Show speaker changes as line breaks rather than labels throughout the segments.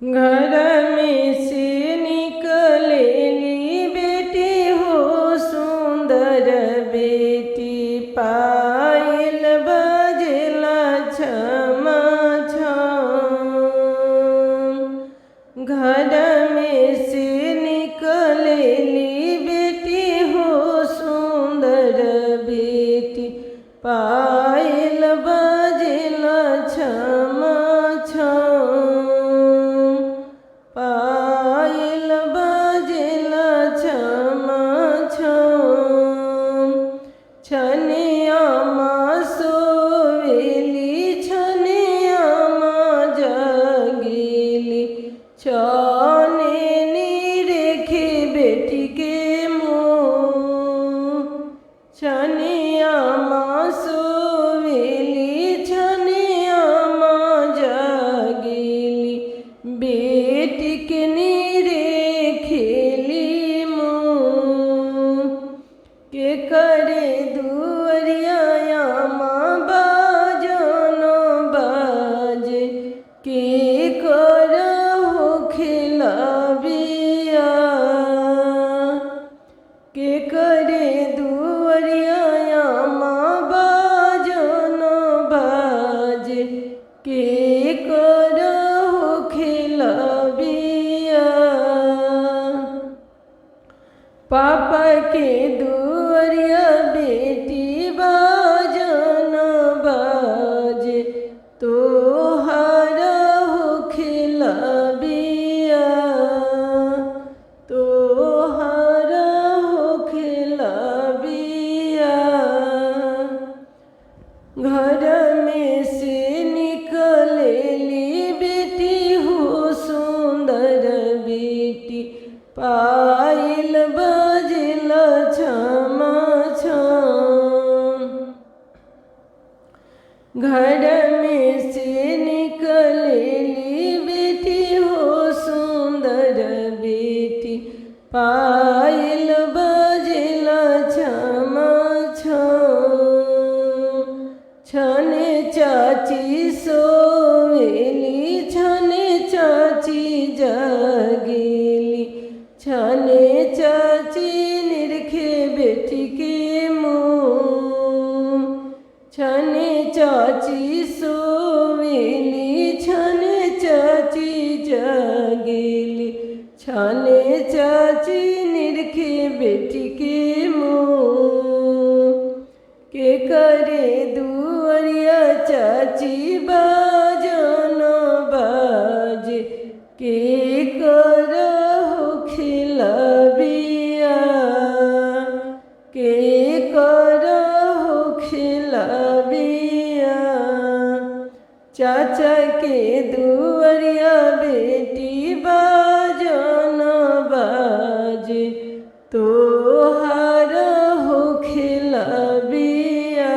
घर में से निकलेली बेटी हो सुंदर बेटी पायल बजला छमा छम। घर में से निकलेली बेटी हो सुंदर बेटी पायल बजला छमा छम। पायल बजला छमा छम। छनिया माँ सोवेली छनिया माँ जागेली छने निरेखे बेटी के मुँह। छनिया माँ सोवेली छनिया माँ जागेली बेटी के निरेखेली मुँह। के करे दुअरिया माँ बाजन बाजे के करहु खिलाबिया। के करे दुअरिया माँ बाजन बाजे के करहु खिलाबिया। पापा के दुअरिया बेटी बाजन बाजे तोहरा हो खिलाबिया। तोहरा हो खिलाबिया। घर में से निकलेली बेटी हो सुंदर बेटी पायल बजला छमा छम। घर में से निकलेली बेटी हो सुंदर बेटी पायल बजला छमा छम। छने चाची सोवेली छने चाची जागेली छने चाची निरखे बेटी के मुँह। छने चाची सोवेली छने चाची जागेली छने चाची निरखे बेटी के मुँह। के करे दुअरिया चाची बाजन बाजे के करहु खिलाबिया। के करहु खिलाबिया। चाचा के दुअरिया बेटी बाजन बाजे तोहरा हो खिलाबिया।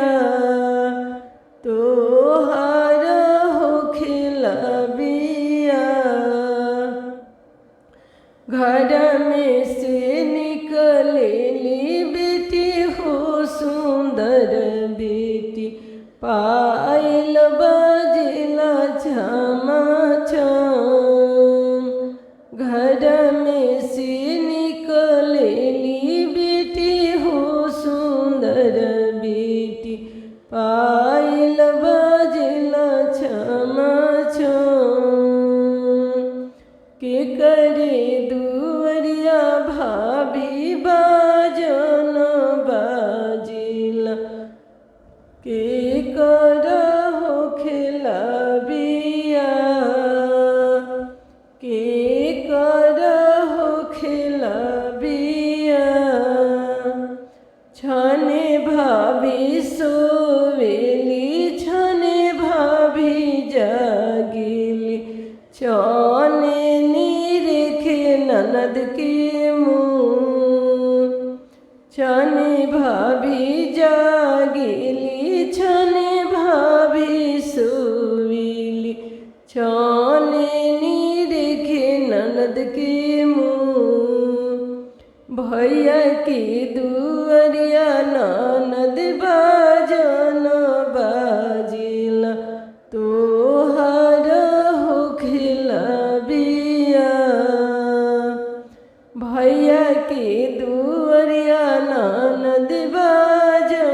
तोहरा हो खिलाबिया। घर में से निकलेली बेटी हो सुंदर बेटी पायल बजला छमा छम। घर में से निकलेली बेटी हो सुंदर बेटी पायल बजला छमा छम। के करे दुअरिया भाभी बाजन बाजिला के करहु खिलाबिया। के करहु खिलाबिया। छने भाभी सोवेली छने भाभी जागेली छने निरेखे ननद के मुँह। छने भाभी जागेली छने भाभी सोवेली छने निरेखे ननद के मुँह। भैया के दुअरिया ननद बाजन बाजिला तोहरा हो खिलाबिया। मैया के दुअरिया ननद बाजो